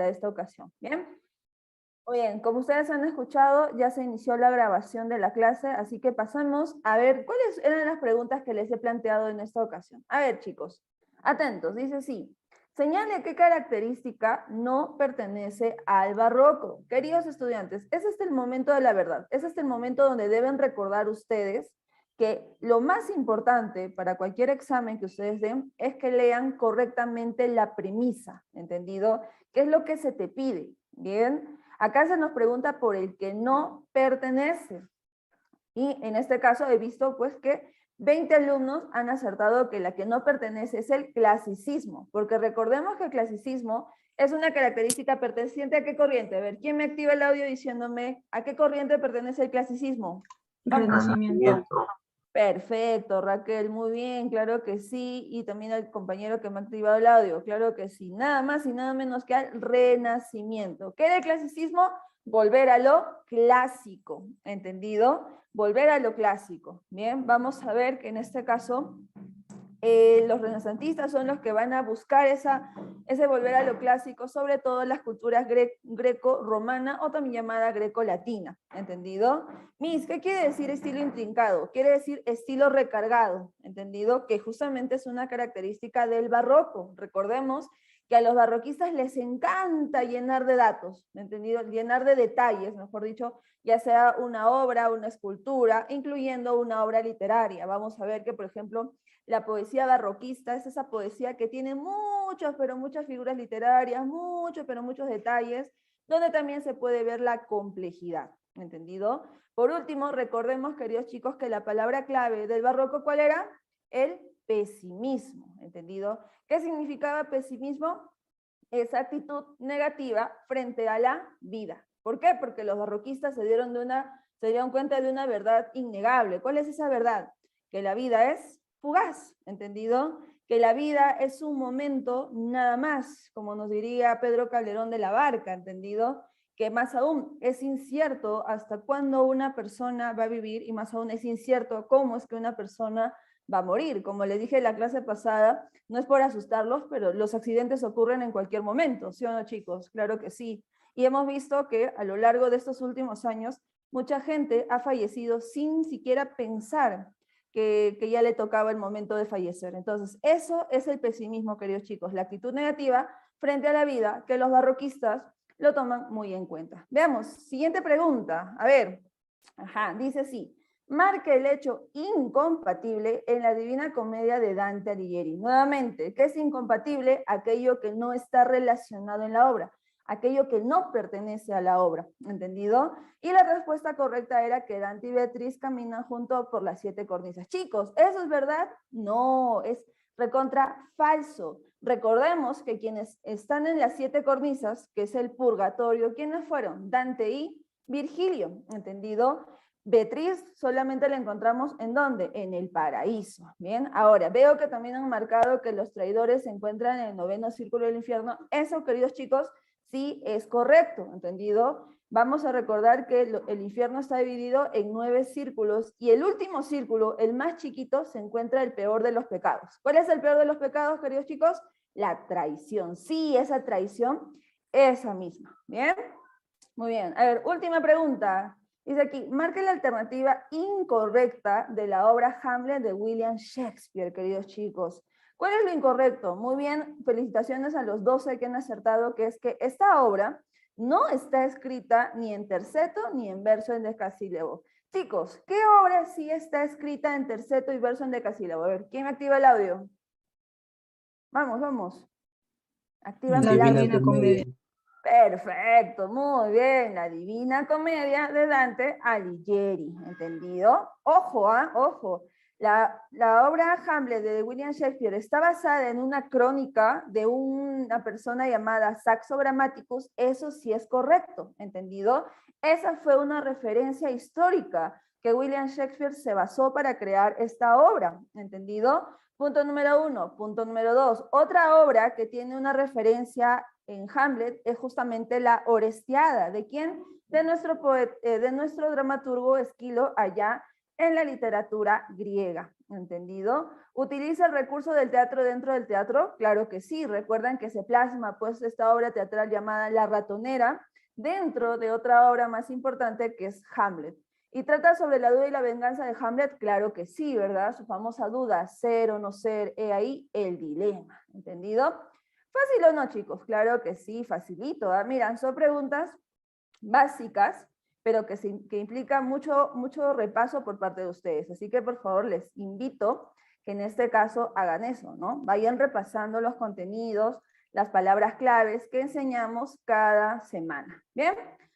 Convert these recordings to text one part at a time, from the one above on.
esta ocasión. ¿Bien? Muy bien, como ustedes han escuchado, ya se inició la grabación de la clase, así que pasamos a ver cuáles eran las preguntas que les he planteado en esta ocasión. A ver, chicos, atentos, dice sí. Señale qué característica no pertenece al barroco. Queridos estudiantes, ese es el momento de la verdad. Ese es el momento donde deben recordar ustedes que lo más importante para cualquier examen que ustedes den es que lean correctamente la premisa, ¿entendido? ¿Qué es lo que se te pide? ¿Bien? Acá se nos pregunta por el que no pertenece. Y en este caso he visto pues que 20 alumnos han acertado que la que no pertenece es el clasicismo, porque recordemos que el clasicismo es una característica perteneciente a qué corriente. A ver, ¿quién me activa el audio diciéndome a qué corriente pertenece el clasicismo? Renacimiento. Perfecto, Raquel, muy bien, claro que sí, y también al compañero que me ha activado el audio, claro que sí, nada más y nada menos que al Renacimiento. ¿Qué era el clasicismo? Volver a lo clásico, ¿entendido? Volver a lo clásico. Bien, vamos a ver que en este caso los renacentistas son los que van a buscar ese volver a lo clásico, sobre todo en las culturas greco-romana o también llamada greco-latina, ¿entendido? Miss, ¿qué quiere decir estilo intrincado? Quiere decir estilo recargado, ¿entendido? Que justamente es una característica del barroco. Recordemos que a los barroquistas les encanta llenar de datos, ¿entendido? Llenar de detalles, mejor dicho, ya sea una obra, una escultura, incluyendo una obra literaria. Vamos a ver que, por ejemplo, la poesía barroquista es esa poesía que tiene muchas, pero muchas figuras literarias, muchos, pero muchos detalles, donde también se puede ver la complejidad, ¿entendido? Por último, recordemos, queridos chicos, que la palabra clave del barroco, ¿cuál era? El pesimismo, ¿entendido? ¿Qué significaba pesimismo? Esa actitud negativa frente a la vida. ¿Por qué? Porque los barroquistas se dieron cuenta de una verdad innegable. ¿Cuál es esa verdad? Que la vida es fugaz, ¿entendido? Que la vida es un momento nada más, como nos diría Pedro Calderón de la Barca, ¿entendido? Que más aún es incierto hasta cuándo una persona va a vivir y más aún es incierto cómo es que una persona va a morir. Como les dije en la clase pasada, no es por asustarlos, pero los accidentes ocurren en cualquier momento, ¿sí o no, chicos? Claro que sí. Y hemos visto que a lo largo de estos últimos años, mucha gente ha fallecido sin siquiera pensar que ya le tocaba el momento de fallecer. Entonces, eso es el pesimismo, queridos chicos, la actitud negativa frente a la vida que los barroquistas lo toman muy en cuenta. Veamos, siguiente pregunta. A ver, dice así. Marca el hecho incompatible en la Divina Comedia de Dante Alighieri. Nuevamente, ¿qué es incompatible? Aquello que no está relacionado en la obra, aquello que no pertenece a la obra, ¿entendido? Y la respuesta correcta era que Dante y Beatriz caminan juntos por las 7 cornisas. Chicos, ¿eso es verdad? No, es recontra falso. Recordemos que quienes están en las 7 cornisas, que es el purgatorio, ¿quiénes fueron? Dante y Virgilio, ¿entendido? Beatriz solamente la encontramos ¿en dónde? En el paraíso. Bien, ahora veo que también han marcado que los traidores se encuentran en el 9º círculo del infierno. Eso, queridos chicos, sí es correcto, ¿entendido? Vamos a recordar que el infierno está dividido en 9 círculos y el último círculo, el más chiquito, se encuentra el peor de los pecados. ¿Cuál es el peor de los pecados, queridos chicos? La traición. Sí, esa traición, esa misma. ¿Bien? Muy bien. A ver, última pregunta. Dice aquí, marque la alternativa incorrecta de la obra Hamlet de William Shakespeare, queridos chicos. ¿Cuál es lo incorrecto? Muy bien, felicitaciones a los 12 que han acertado, que es que esta obra no está escrita ni en terceto ni en verso en decasílabo. Chicos, ¿qué obra sí está escrita en terceto y verso en decasílabo? A ver, ¿quién activa el audio? Vamos, vamos. Activan el audio. Divina Comedia. Perfecto, muy bien, la Divina Comedia de Dante Alighieri, ¿entendido? Ojo, ojo, la obra Hamlet de William Shakespeare está basada en una crónica de una persona llamada Saxo Grammaticus, eso sí es correcto, ¿entendido? Esa fue una referencia histórica que William Shakespeare se basó para crear esta obra, ¿entendido? Punto número 1. Punto número 2. Otra obra que tiene una referencia en Hamlet es justamente la Orestiada. ¿De quién? De nuestro dramaturgo Esquilo allá en la literatura griega, ¿entendido? ¿Utiliza el recurso del teatro dentro del teatro? Claro que sí, recuerdan que se plasma pues esta obra teatral llamada La Ratonera dentro de otra obra más importante que es Hamlet. ¿Y trata sobre la duda y la venganza de Hamlet? Claro que sí, ¿verdad? Su famosa duda, ser o no ser, he ahí el dilema, ¿entendido? ¿Fácil o no, chicos? Claro que sí, facilito. Miran, son preguntas básicas, pero que implican mucho repaso por parte de ustedes. Así que, por favor, les invito que en este caso hagan eso, ¿no? Vayan repasando los contenidos, las palabras claves que enseñamos cada semana. ¿Bien?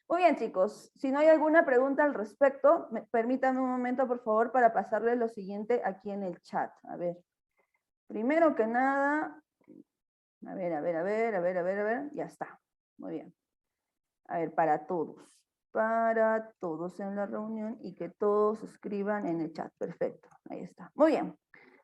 Muy bien, chicos. Si no hay alguna pregunta al respecto, permítanme un momento, por favor, para pasarles lo siguiente aquí en el chat. A ver. Primero que nada, a ver, ya está. Muy bien. A ver, para todos en la reunión y que todos escriban en el chat. Perfecto, ahí está. Muy bien.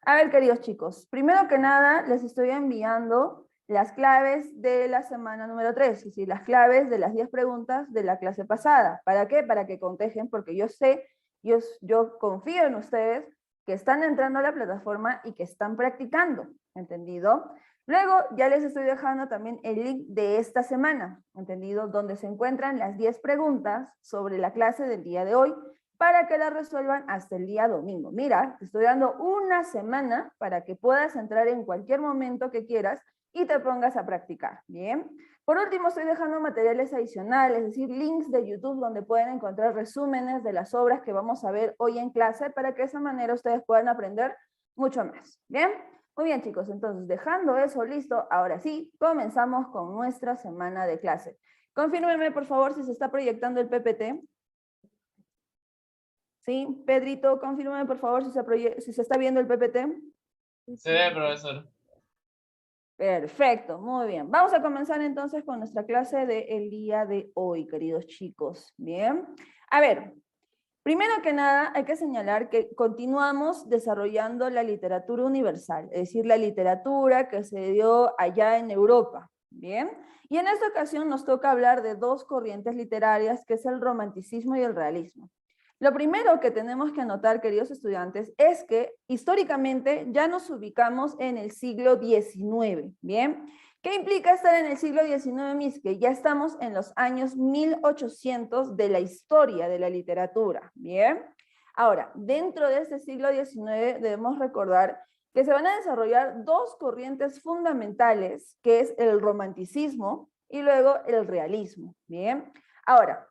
A ver, queridos chicos, primero que nada les estoy enviando las claves de la semana número 3, es decir, las claves de las 10 preguntas de la clase pasada. ¿Para qué? Para que contejen, porque yo sé, yo confío en ustedes que están entrando a la plataforma y que están practicando, ¿entendido? Luego ya les estoy dejando también el link de esta semana, ¿entendido? Donde se encuentran las 10 preguntas sobre la clase del día de hoy para que las resuelvan hasta el día domingo. Mira, te estoy dando una semana para que puedas entrar en cualquier momento que quieras y te pongas a practicar, ¿bien? Por último, estoy dejando materiales adicionales, es decir, links de YouTube donde pueden encontrar resúmenes de las obras que vamos a ver hoy en clase para que de esa manera ustedes puedan aprender mucho más, ¿bien? Muy bien, chicos, entonces dejando eso listo, ahora sí, comenzamos con nuestra semana de clase. Confírmeme, por favor, si se está proyectando el PPT. ¿Sí? Pedrito, confírmeme, por favor, si se está viendo el PPT. Se ve, profesor. Perfecto, muy bien. Vamos a comenzar entonces con nuestra clase del día de hoy, queridos chicos. Bien. A ver, primero que nada hay que señalar que continuamos desarrollando la literatura universal, es decir, la literatura que se dio allá en Europa. Bien. Y en esta ocasión nos toca hablar de dos corrientes literarias, que es el romanticismo y el realismo. Lo primero que tenemos que anotar, queridos estudiantes, es que históricamente ya nos ubicamos en el siglo XIX, ¿bien? ¿Qué implica estar en el siglo XIX, Miss? Que ya estamos en los años 1800 de la historia de la literatura, ¿bien? Ahora, dentro de este siglo XIX debemos recordar que se van a desarrollar dos corrientes fundamentales, que es el romanticismo y luego el realismo, ¿bien? Ahora,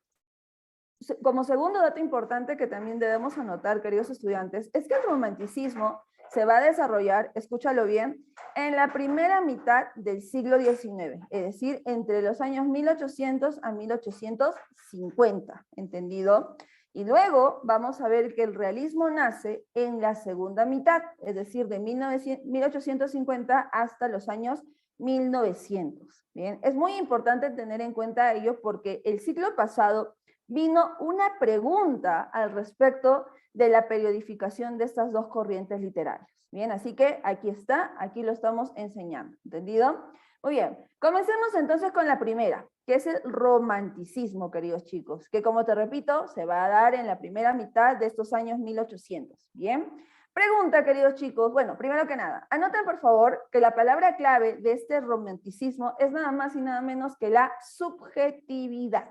como segundo dato importante que también debemos anotar, queridos estudiantes, es que el romanticismo se va a desarrollar, escúchalo bien, en la primera mitad del siglo XIX, es decir, entre los años 1800 a 1850, ¿entendido? Y luego vamos a ver que el realismo nace en la segunda mitad, es decir, de 1850 hasta los años 1900. Bien, es muy importante tener en cuenta ello porque el siglo pasado vino una pregunta al respecto de la periodificación de estas dos corrientes literarias. Bien, así que aquí está, aquí lo estamos enseñando, ¿entendido? Muy bien, comencemos entonces con la primera, que es el romanticismo, queridos chicos, que como te repito, se va a dar en la primera mitad de estos años 1800, ¿bien? Pregunta, queridos chicos, bueno, primero que nada, anoten por favor que la palabra clave de este romanticismo es nada más y nada menos que la subjetividad.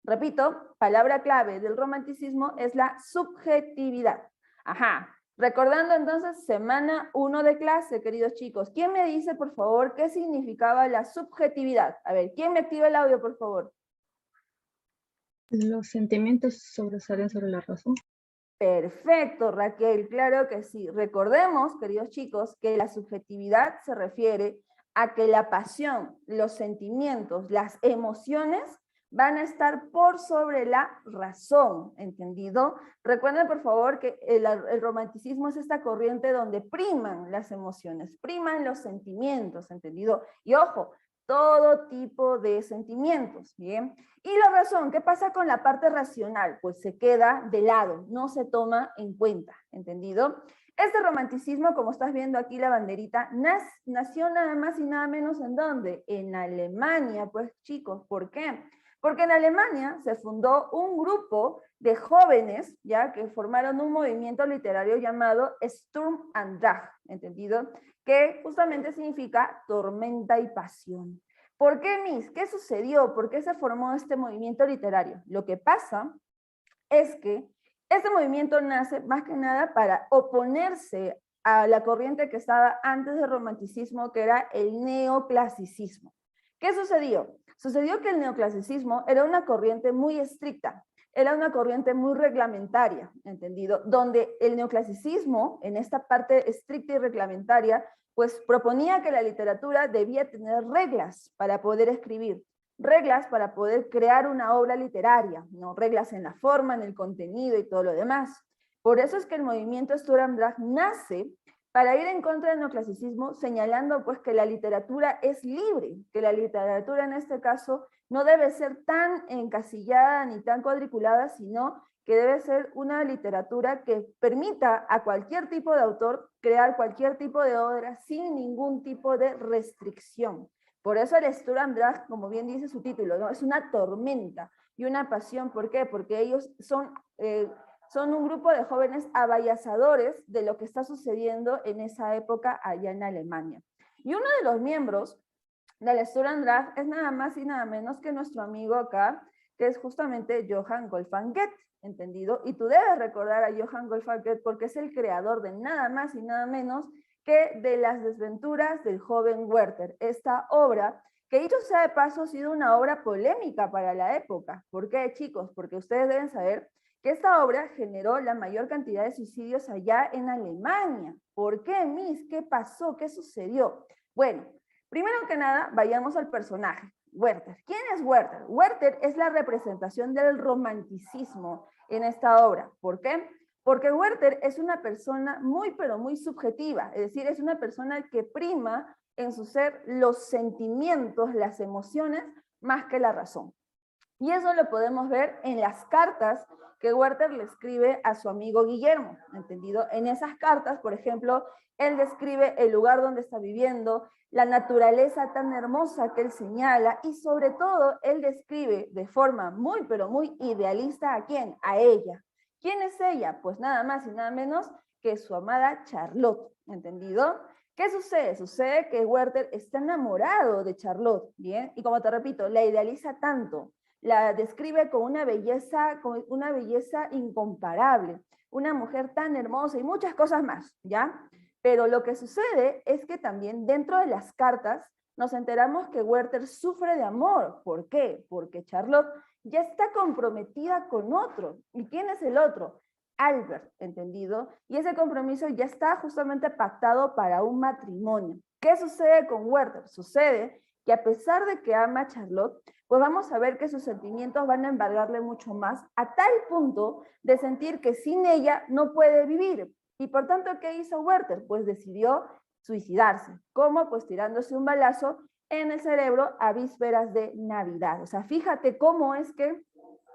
Repito, palabra clave del romanticismo es la subjetividad. Ajá. Recordando entonces semana 1 de clase, queridos chicos. ¿Quién me dice, por favor, qué significaba la subjetividad? A ver, ¿quién me activa el audio, por favor? Los sentimientos sobresalen sobre la razón. Perfecto, Raquel, claro que sí. Recordemos, queridos chicos, que la subjetividad se refiere a que la pasión, los sentimientos, las emociones van a estar por sobre la razón, ¿entendido? Recuerden, por favor, que el romanticismo es esta corriente donde priman las emociones, priman los sentimientos, ¿entendido? Y ojo, todo tipo de sentimientos, ¿bien? Y la razón, ¿qué pasa con la parte racional? Pues se queda de lado, no se toma en cuenta, ¿entendido? Este romanticismo, como estás viendo aquí la banderita, nació nada más y nada menos ¿en dónde? En Alemania, pues chicos, ¿por qué? Porque en Alemania se fundó un grupo de jóvenes, ya, que formaron un movimiento literario llamado Sturm und Drang, ¿entendido? Que justamente significa tormenta y pasión. ¿Por qué, Miss? ¿Qué sucedió? ¿Por qué se formó este movimiento literario? Lo que pasa es que este movimiento nace más que nada para oponerse a la corriente que estaba antes del romanticismo, que era el neoclasicismo. ¿Qué sucedió? Sucedió que el neoclasicismo era una corriente muy estricta, era una corriente muy reglamentaria, ¿entendido? Donde el neoclasicismo, en esta parte estricta y reglamentaria, pues proponía que la literatura debía tener reglas para poder escribir, reglas para poder crear una obra literaria, ¿no? Reglas en la forma, en el contenido y todo lo demás. Por eso es que el movimiento Sturm und Drang nace para ir en contra del neoclasicismo, señalando pues que la literatura es libre, que la literatura en este caso no debe ser tan encasillada ni tan cuadriculada, sino que debe ser una literatura que permita a cualquier tipo de autor crear cualquier tipo de obra sin ningún tipo de restricción. Por eso el Sturm und Drang, como bien dice su título, ¿no? Es una tormenta y una pasión. ¿Por qué? Porque ellos son un grupo de jóvenes abayazadores de lo que está sucediendo en esa época allá en Alemania. Y uno de los miembros del Sturm und Drang es nada más y nada menos que nuestro amigo acá, que es justamente Johann Wolfgang Goethe, ¿entendido? Y tú debes recordar a Johann Wolfgang Goethe porque es el creador de nada más y nada menos que de Las desventuras del joven Werther, esta obra que, dicho sea de paso, ha sido una obra polémica para la época. ¿Por qué, chicos? Porque ustedes deben saber que esta obra generó la mayor cantidad de suicidios allá en Alemania. ¿Por qué, Miss? ¿Qué pasó? ¿Qué sucedió? Bueno, primero que nada, vayamos al personaje, Werther. ¿Quién es Werther? Werther es la representación del romanticismo en esta obra. ¿Por qué? Porque Werther es una persona muy, pero muy subjetiva, es decir, es una persona que prima en su ser los sentimientos, las emociones, más que la razón. Y eso lo podemos ver en las cartas que Werther le escribe a su amigo Guillermo, ¿entendido? En esas cartas, por ejemplo, él describe el lugar donde está viviendo, la naturaleza tan hermosa que él señala, y sobre todo, él describe de forma muy, pero muy idealista ¿a quién? A ella. ¿Quién es ella? Pues nada más y nada menos que su amada Charlotte, ¿entendido? ¿Qué sucede? Sucede que Werther está enamorado de Charlotte, ¿bien? Y como te repito, la idealiza tanto, la describe con una belleza incomparable, una mujer tan hermosa y muchas cosas más, ¿ya? Pero lo que sucede es que también dentro de las cartas nos enteramos que Werther sufre de amor. ¿Por qué? Porque Charlotte ya está comprometida con otro. ¿Y quién es el otro? Albert, ¿entendido? Y ese compromiso ya está justamente pactado para un matrimonio. ¿Qué sucede con Werther? Sucede que a pesar de que ama a Charlotte, pues vamos a ver que sus sentimientos van a embargarle mucho más, a tal punto de sentir que sin ella no puede vivir. Y por tanto, ¿qué hizo Werther? Pues decidió suicidarse. ¿Cómo? Pues tirándose un balazo en el cerebro a vísperas de Navidad. O sea, fíjate cómo es que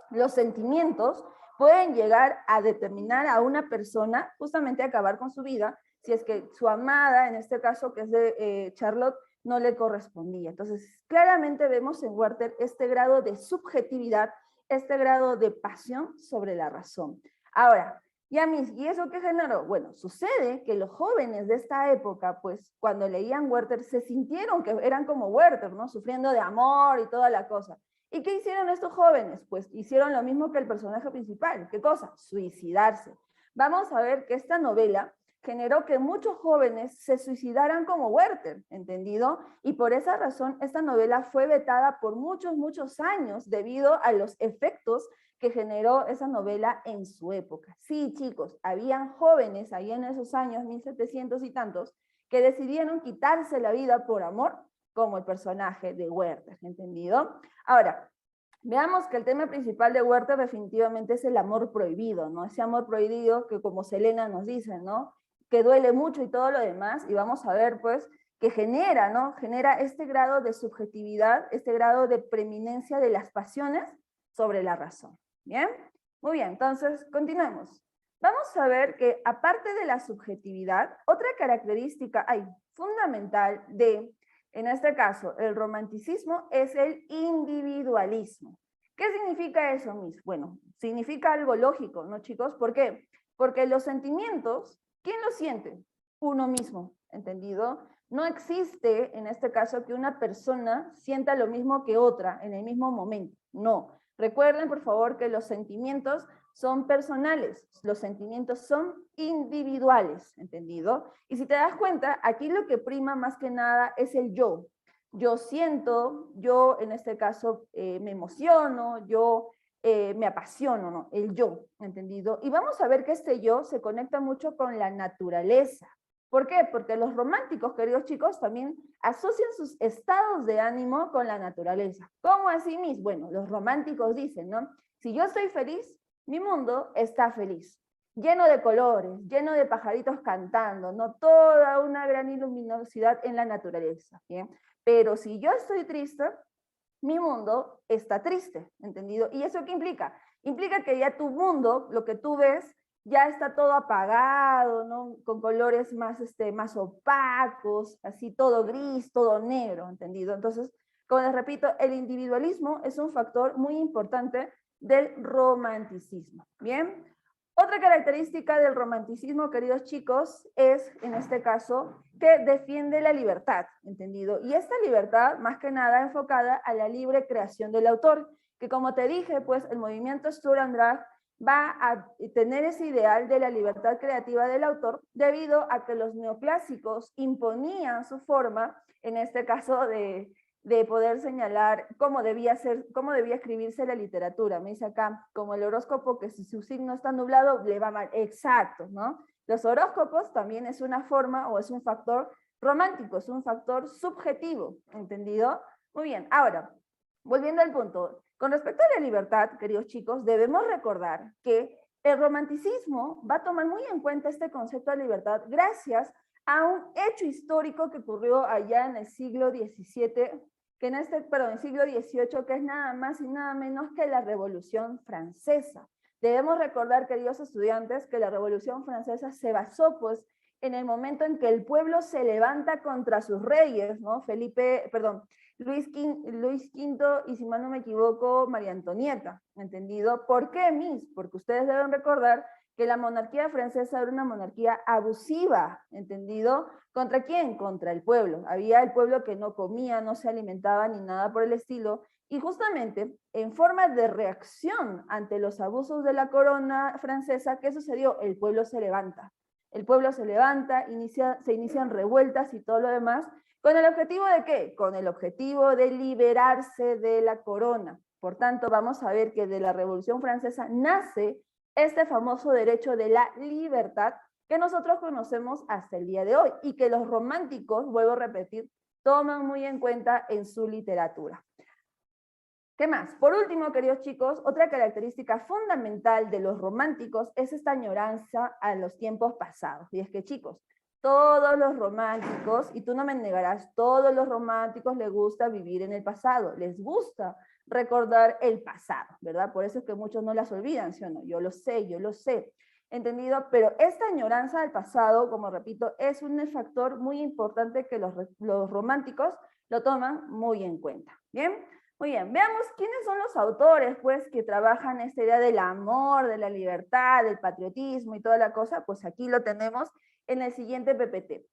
los sentimientos pueden llegar a determinar a una persona, justamente a acabar con su vida, si es que su amada, en este caso que es de Charlotte, no le correspondía. Entonces, claramente vemos en Werther este grado de subjetividad, este grado de pasión sobre la razón. Ahora, ¿y eso qué generó? Bueno, sucede que los jóvenes de esta época, pues, cuando leían Werther, se sintieron que eran como Werther, ¿no? Sufriendo de amor y toda la cosa. ¿Y qué hicieron estos jóvenes? Pues hicieron lo mismo que el personaje principal. ¿Qué cosa? Suicidarse. Vamos a ver que esta novela generó que muchos jóvenes se suicidaran como Werther, ¿entendido? Y por esa razón esta novela fue vetada por muchos años debido a los efectos que generó esa novela en su época. Sí, chicos, habían jóvenes ahí en esos años, 1700 y tantos, que decidieron quitarse la vida por amor, como el personaje de Werther, ¿entendido? Ahora, veamos que el tema principal de Werther definitivamente es el amor prohibido, ¿no? Ese amor prohibido que, como Selena nos dice, ¿no? Que duele mucho y todo lo demás, y vamos a ver, pues, que genera, ¿no? Genera este grado de subjetividad, este grado de preeminencia de las pasiones sobre la razón. ¿Bien? Muy bien, entonces, continuemos. Vamos a ver que, aparte de la subjetividad, otra característica fundamental de, en este caso, el romanticismo es el individualismo. ¿Qué significa eso, Miss? Bueno, significa algo lógico, ¿no, chicos? ¿Por qué? Porque los sentimientos, ¿quién los siente? Uno mismo, ¿entendido? No existe, en este caso, que una persona sienta lo mismo que otra en el mismo momento. No. Recuerden, por favor, que los sentimientos son personales, los sentimientos son individuales, ¿entendido? Y si te das cuenta, aquí lo que prima más que nada es el yo. Yo siento, yo en este caso me emociono, yo me apasiono, ¿no? El yo, ¿entendido? Y vamos a ver que este yo se conecta mucho con la naturaleza. ¿Por qué? Porque los románticos, queridos chicos, también asocian sus estados de ánimo con la naturaleza. ¿Cómo así, Miss? Bueno, los románticos dicen, ¿no? Si yo estoy feliz, mi mundo está feliz, lleno de colores, lleno de pajaritos cantando, ¿no? Toda una gran luminosidad en la naturaleza, ¿bien? Pero si yo estoy triste, mi mundo está triste, ¿entendido? ¿Y eso qué implica? Implica que ya tu mundo, lo que tú ves, ya está todo apagado, ¿no? Con colores más, más opacos, así todo gris, todo negro, ¿entendido? Entonces, como les repito, el individualismo es un factor muy importante del romanticismo, ¿bien? Otra característica del romanticismo, queridos chicos, es, en este caso, que defiende la libertad, ¿entendido? Y esta libertad, más que nada, enfocada a la libre creación del autor, que como te dije, pues el movimiento Sturm und Drang va a tener ese ideal de la libertad creativa del autor debido a que los neoclásicos imponían su forma, en este caso de poder señalar cómo debía escribirse la literatura. Me dice acá, como el horóscopo, que si su signo está nublado, le va mal. Exacto, ¿no? Los horóscopos también es una forma o es un factor romántico, es un factor subjetivo, ¿entendido? Muy bien, ahora, volviendo al punto, con respecto a la libertad, queridos chicos, debemos recordar que el romanticismo va a tomar muy en cuenta este concepto de libertad gracias a un hecho histórico que ocurrió allá en el siglo XVII, que en el siglo XVIII, que es nada más y nada menos que la Revolución Francesa. Debemos recordar, queridos estudiantes, que la Revolución Francesa se basó, pues, en el momento en que el pueblo se levanta contra sus reyes, ¿no? Luis V y, si mal no me equivoco, María Antonieta, ¿entendido? ¿Por qué, Miss? Porque ustedes deben recordar que la monarquía francesa era una monarquía abusiva, ¿entendido? ¿Contra quién? Contra el pueblo. Había el pueblo que no comía, no se alimentaba ni nada por el estilo, y justamente en forma de reacción ante los abusos de la corona francesa, ¿qué sucedió? El pueblo se levanta. El pueblo se levanta, se inician revueltas y todo lo demás, ¿con el objetivo de qué? Con el objetivo de liberarse de la corona. Por tanto, vamos a ver que de la Revolución Francesa nace este famoso derecho de la libertad que nosotros conocemos hasta el día de hoy y que los románticos, vuelvo a repetir, toman muy en cuenta en su literatura. ¿Qué más? Por último, queridos chicos, otra característica fundamental de los románticos es esta añoranza a los tiempos pasados. Y es que, chicos, todos los románticos, y tú no me negarás, todos los románticos les gusta vivir en el pasado, les gusta recordar el pasado, ¿verdad? Por eso es que muchos no las olvidan, ¿sí o no? Yo lo sé, ¿entendido? Pero esta añoranza al pasado, como repito, es un factor muy importante que los románticos lo toman muy en cuenta, ¿bien? Muy bien, veamos quiénes son los autores, pues, que trabajan esta idea del amor, de la libertad, del patriotismo y toda la cosa, pues aquí lo tenemos en el siguiente PPT.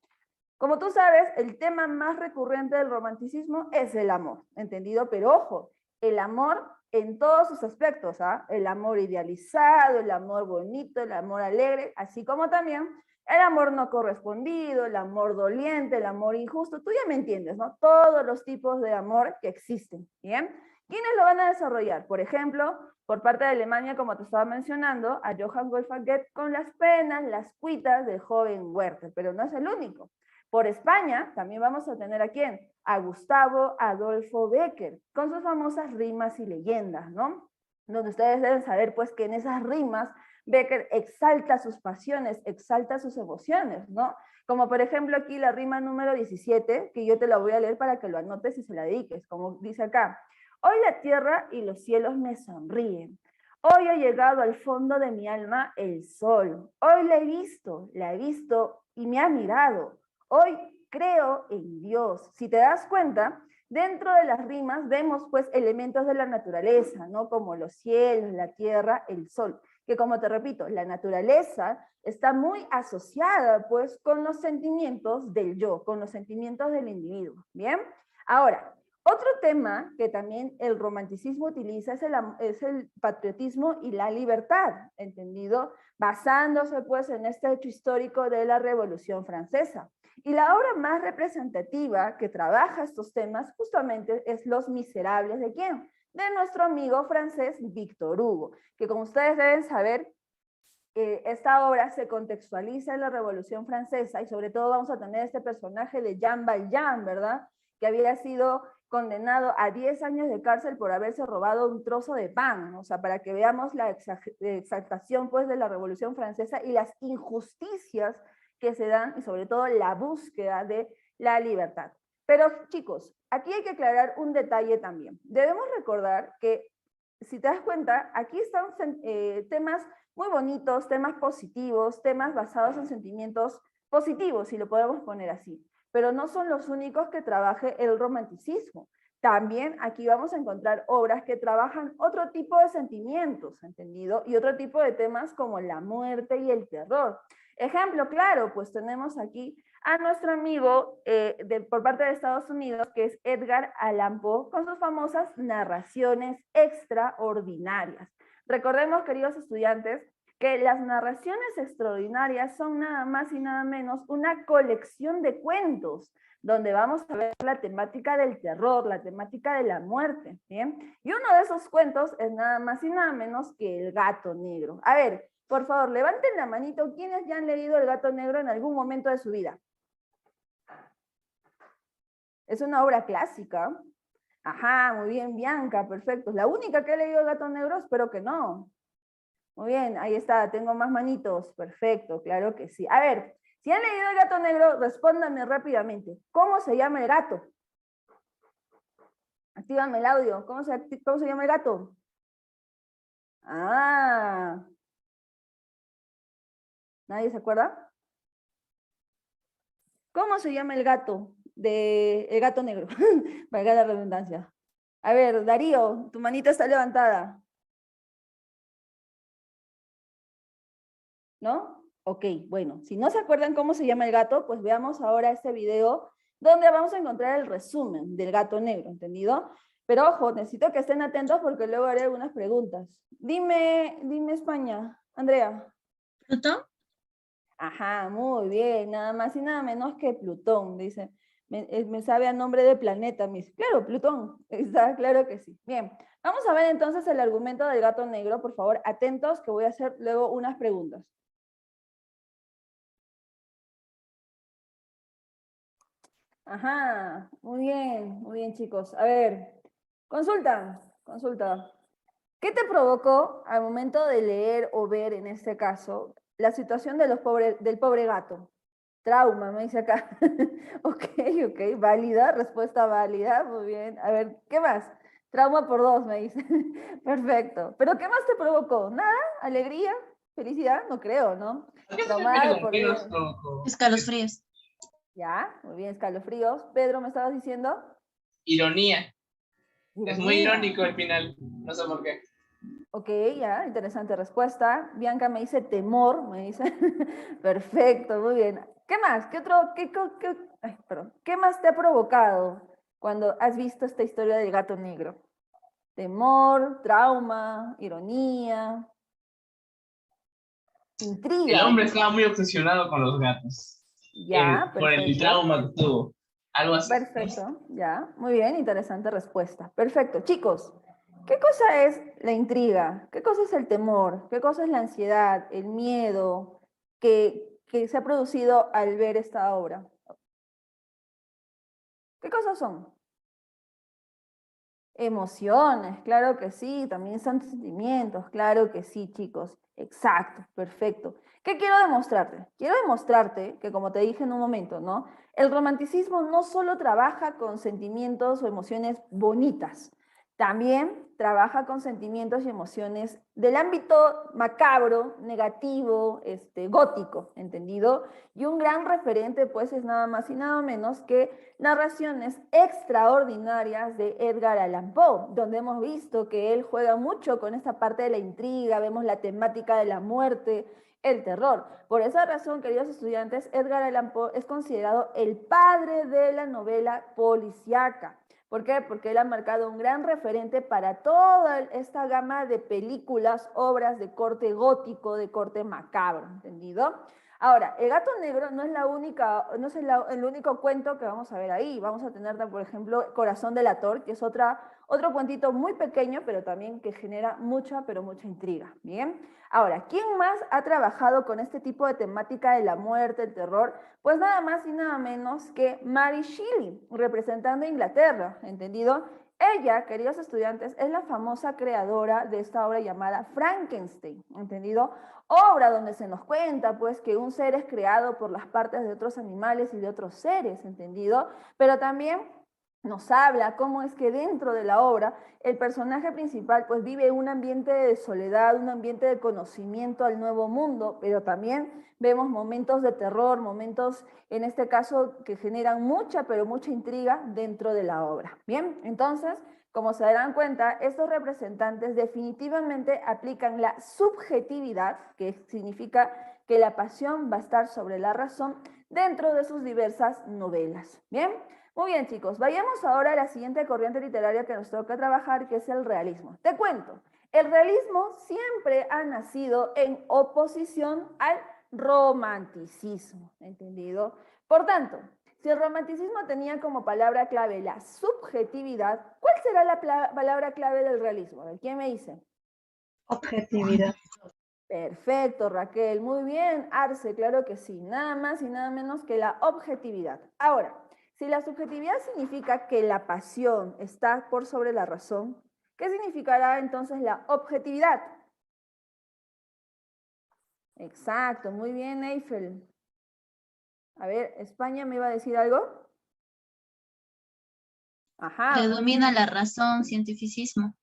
Como tú sabes, el tema más recurrente del romanticismo es el amor, ¿entendido? Pero ojo, el amor en todos sus aspectos, ¿ah? El amor idealizado, el amor bonito, el amor alegre, así como también el amor no correspondido, el amor doliente, el amor injusto, tú ya me entiendes, ¿no? Todos los tipos de amor que existen, ¿bien? ¿Quiénes lo van a desarrollar? Por ejemplo, por parte de Alemania, como te estaba mencionando, a Johann Wolfgang Goethe con las penas, las cuitas del joven Werther, pero no es el único. Por España, también vamos a tener a quién? A Gustavo Adolfo Bécquer, con sus famosas rimas y leyendas, ¿no? Donde ustedes deben saber, pues, que en esas rimas Bécquer exalta sus pasiones, exalta sus emociones, ¿no? Como por ejemplo aquí la rima número 17, que yo te la voy a leer para que lo anotes y se la dediques, como dice acá. Hoy la tierra y los cielos me sonríen. Hoy ha llegado al fondo de mi alma el sol. Hoy la he visto y me ha mirado. Hoy creo en Dios. Si te das cuenta, Dentro de las rimas vemos pues elementos de la naturaleza, ¿no? Como los cielos, la tierra, el sol, que como te repito, la naturaleza está muy asociada pues con los sentimientos del yo, con los sentimientos del individuo, ¿bien? Ahora, otro tema que también el romanticismo utiliza es el patriotismo y la libertad, ¿entendido? Basándose pues en este hecho histórico de la Revolución Francesa. Y la obra más representativa que trabaja estos temas justamente es Los Miserables, ¿de quién? De nuestro amigo francés Víctor Hugo, que como ustedes deben saber, esta obra se contextualiza en la Revolución Francesa y sobre todo vamos a tener este personaje de Jean Valjean, ¿verdad? Que había sido condenado a 10 años de cárcel por haberse robado un trozo de pan, o sea, para que veamos la exaltación pues de la Revolución Francesa y las injusticias que se dan y sobre todo la búsqueda de la libertad. Pero chicos, aquí hay que aclarar un detalle también. Debemos recordar que, si te das cuenta, aquí están temas muy bonitos, temas positivos, temas basados en sentimientos positivos, si lo podemos poner así. Pero no son los únicos que trabaje el romanticismo. También aquí vamos a encontrar obras que trabajan otro tipo de sentimientos, ¿entendido? Y otro tipo de temas como la muerte y el terror. Ejemplo claro, pues tenemos aquí a nuestro amigo por parte de Estados Unidos, que es Edgar Allan Poe, con sus famosas narraciones extraordinarias. Recordemos, queridos estudiantes, que las narraciones extraordinarias son nada más y nada menos una colección de cuentos, donde vamos a ver la temática del terror, la temática de la muerte, ¿bien? Y uno de esos cuentos es nada más y nada menos que El Gato Negro. A ver, por favor, levanten la manito quienes ya han leído El Gato Negro en algún momento de su vida. Es una obra clásica. Ajá, muy bien, Bianca, perfecto. ¿Es la única que ha leído El Gato Negro? Espero que no. Muy bien, ahí está, tengo más manitos. Perfecto, claro que sí. A ver, si han leído El Gato Negro, respóndanme rápidamente. ¿Cómo se llama el gato? Actívame el audio. ¿Cómo se llama el gato? Ah. ¿Nadie se acuerda? ¿Cómo se llama el gato? El gato negro. Valga la redundancia. A ver, Darío, tu manita está levantada. ¿No? Ok, bueno, si no se acuerdan cómo se llama el gato, pues veamos ahora este video donde vamos a encontrar el resumen del gato negro, ¿entendido? Pero ojo, necesito que estén atentos porque luego haré algunas preguntas. Dime España, Andrea. ¿Plutón? Ajá, muy bien, nada más y nada menos que Plutón, dice. Me sabe a nombre de planeta, mis. Claro, Plutón, está claro que sí. Bien, vamos a ver entonces el argumento del gato negro, por favor, atentos que voy a hacer luego unas preguntas. Ajá, muy bien chicos. A ver, consulta. ¿Qué te provocó al momento de leer o ver, en este caso, la situación de del pobre gato? Trauma, me dice acá. Ok, válida, respuesta válida, muy bien. A ver, ¿qué más? Trauma por 2, me dice. Perfecto. ¿Pero qué más te provocó? ¿Nada? ¿Alegría? ¿Felicidad? No creo, ¿no? Traumada por ¿Qué nos vida. provocó? Escalofríos. Ya, muy bien, escalofríos. Pedro, ¿me estabas diciendo? Ironía. Es muy Ironía. irónico el final. No sé por qué. Ok, ya, interesante respuesta. Bianca me dice temor, me dice. Perfecto, muy bien. ¿Qué más? ¿Qué más te ha provocado cuando has visto esta historia del gato negro? Temor, trauma, ironía, El intriga. hombre estaba muy obsesionado con los gatos. Ya, Por el perfecto. trauma que tuvo. Algo así. Perfecto, ya. Muy bien, interesante respuesta. Perfecto. Chicos, ¿qué cosa es la intriga? ¿Qué cosa es el temor? ¿Qué cosa es la ansiedad, el miedo que se ha producido al ver esta obra? ¿Qué cosas son? Emociones, claro que sí, también son sentimientos, claro que sí, chicos. Exacto, perfecto. ¿Qué quiero demostrarte? Quiero demostrarte que, como te dije en un momento, ¿no? El romanticismo no solo trabaja con sentimientos o emociones bonitas, También trabaja con sentimientos y emociones del ámbito macabro, negativo, gótico, ¿entendido? Y un gran referente, pues, es nada más y nada menos que Narraciones Extraordinarias de Edgar Allan Poe, donde hemos visto que él juega mucho con esta parte de la intriga, vemos la temática de la muerte, el terror. Por esa razón, queridos estudiantes, Edgar Allan Poe es considerado el padre de la novela policíaca. ¿Por qué? Porque él ha marcado un gran referente para toda esta gama de películas, obras de corte gótico, de corte macabro, ¿entendido? Ahora, El gato negro no es la única, no es el único cuento que vamos a ver ahí. Vamos a tener, por ejemplo, Corazón delator, que es otro cuentito muy pequeño, pero también que genera mucha, pero mucha intriga. Bien. Ahora, ¿quién más ha trabajado con este tipo de temática de la muerte, el terror? Pues nada más y nada menos que Mary Shelley, representando a Inglaterra, ¿entendido? Ella, queridos estudiantes, es la famosa creadora de esta obra llamada Frankenstein, ¿entendido? Obra donde se nos cuenta, pues, que un ser es creado por las partes de otros animales y de otros seres, ¿entendido? Pero también nos habla cómo es que dentro de la obra el personaje principal pues vive un ambiente de soledad, un ambiente de conocimiento al nuevo mundo, pero también vemos momentos de terror, momentos en este caso que generan mucha, pero mucha intriga dentro de la obra. Bien, entonces, como se darán cuenta, estos representantes definitivamente aplican la subjetividad, que significa que la pasión va a estar sobre la razón dentro de sus diversas novelas. Bien. Muy bien, chicos, vayamos ahora a la siguiente corriente literaria que nos toca trabajar, que es el realismo. Te cuento, el realismo siempre ha nacido en oposición al romanticismo, ¿entendido? Por tanto, si el romanticismo tenía como palabra clave la subjetividad, ¿cuál será la palabra clave del realismo? A ver, ¿quién me dice? Objetividad. Perfecto, Raquel, muy bien. Arce, claro que sí, nada más y nada menos que la objetividad. Ahora, si la subjetividad significa que la pasión está por sobre la razón, ¿qué significará entonces la objetividad? Exacto, muy bien, Eiffel. A ver, ¿España me iba a decir algo? Ajá. Predomina la razón, cientificismo.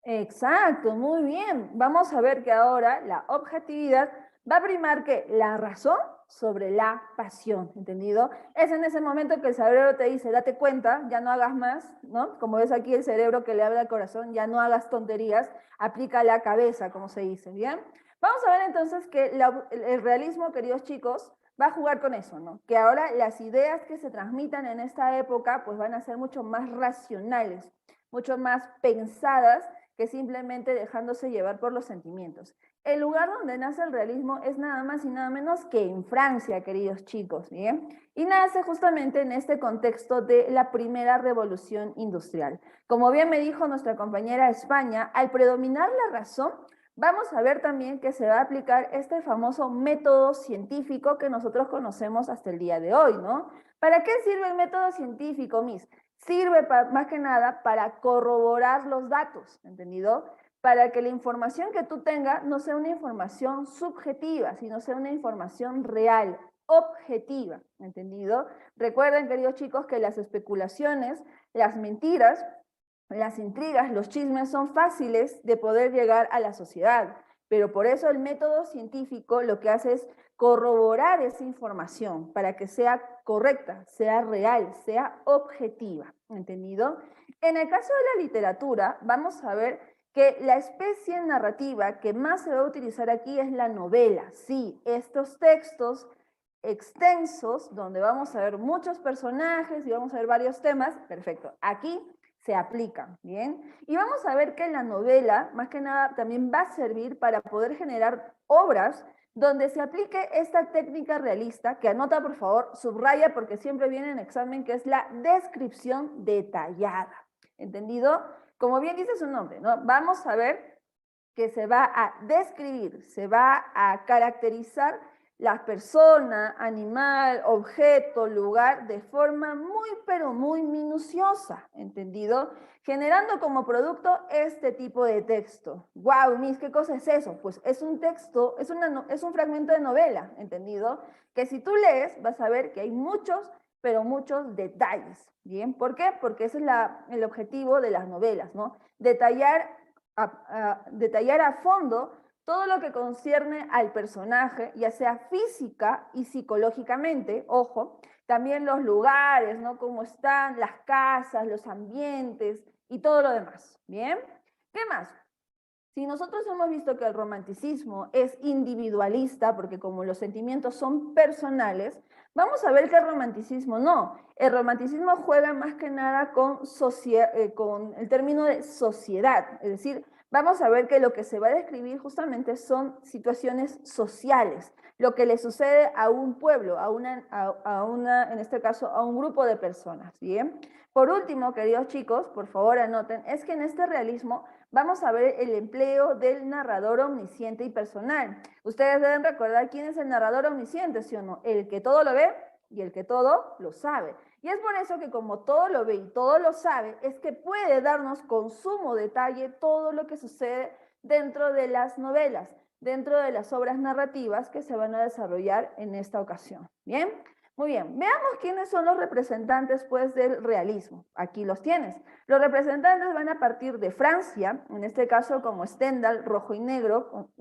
Exacto, muy bien. Vamos a ver que ahora la objetividad va a primar que la razón sobre la pasión, ¿entendido? Es en ese momento que el cerebro te dice, date cuenta, ya no hagas más, ¿no? Como ves aquí el cerebro que le habla al corazón, ya no hagas tonterías, aplica la cabeza, como se dice, ¿bien? Vamos a ver entonces que el realismo, queridos chicos, va a jugar con eso, ¿no? Que ahora las ideas que se transmitan en esta época, pues van a ser mucho más racionales, mucho más pensadas, que simplemente dejándose llevar por los sentimientos. El lugar donde nace el realismo es nada más y nada menos que en Francia, queridos chicos, ¿bien? Y nace justamente en este contexto de la primera revolución industrial. Como bien me dijo nuestra compañera España, al predominar la razón, vamos a ver también que se va a aplicar este famoso método científico que nosotros conocemos hasta el día de hoy, ¿no? ¿Para qué sirve el método científico, Miss? Sirve más que nada para corroborar los datos, ¿entendido? Para que la información que tú tengas no sea una información subjetiva, sino sea una información real, objetiva, ¿entendido? Recuerden, queridos chicos, que las especulaciones, las mentiras, las intrigas, los chismes son fáciles de poder llegar a la sociedad, pero por eso el método científico lo que hace es corroborar esa información para que sea correcta, sea real, sea objetiva, ¿entendido? En el caso de la literatura, vamos a ver que la especie narrativa que más se va a utilizar aquí es la novela. Sí, estos textos extensos, donde vamos a ver muchos personajes y vamos a ver varios temas, perfecto. Aquí se aplican, ¿bien? Y vamos a ver que la novela, más que nada, también va a servir para poder generar obras donde se aplique esta técnica realista, que anota por favor, subraya porque siempre viene en examen, que es la descripción detallada, ¿entendido? Como bien dice su nombre, ¿no? Vamos a ver que se va a describir, se va a caracterizar la persona, animal, objeto, lugar, de forma muy, pero muy minuciosa, ¿entendido? Generando como producto este tipo de texto. ¡Wow, Miss! ¿Qué cosa es eso? Pues es un texto, es un fragmento de novela, ¿entendido? Que si tú lees, vas a ver que hay muchos pero muchos detalles, ¿bien? ¿Por qué? Porque ese es el objetivo de las novelas, ¿no? Detallar a fondo todo lo que concierne al personaje, ya sea física y psicológicamente, ojo, también los lugares, ¿no? Cómo están, las casas, los ambientes y todo lo demás, ¿bien? ¿Qué más? Si nosotros hemos visto que el romanticismo es individualista, porque como los sentimientos son personales, vamos a ver que el romanticismo no. El romanticismo juega más que nada con el término de sociedad, es decir, vamos a ver que lo que se va a describir justamente son situaciones sociales, lo que le sucede a un pueblo, en este caso, a un grupo de personas, ¿bien? Por último, queridos chicos, por favor anoten, es que en este realismo vamos a ver el empleo del narrador omnisciente y personal. Ustedes deben recordar quién es el narrador omnisciente, ¿sí o no? El que todo lo ve y el que todo lo sabe. Y es por eso que como todo lo ve y todo lo sabe, es que puede darnos con sumo detalle todo lo que sucede dentro de las novelas, dentro de las obras narrativas que se van a desarrollar en esta ocasión. ¿Bien? Muy bien, veamos quiénes son los representantes pues del realismo. Aquí los tienes. Los representantes van a partir de Francia, en este caso como Stendhal, Rojo y Negro,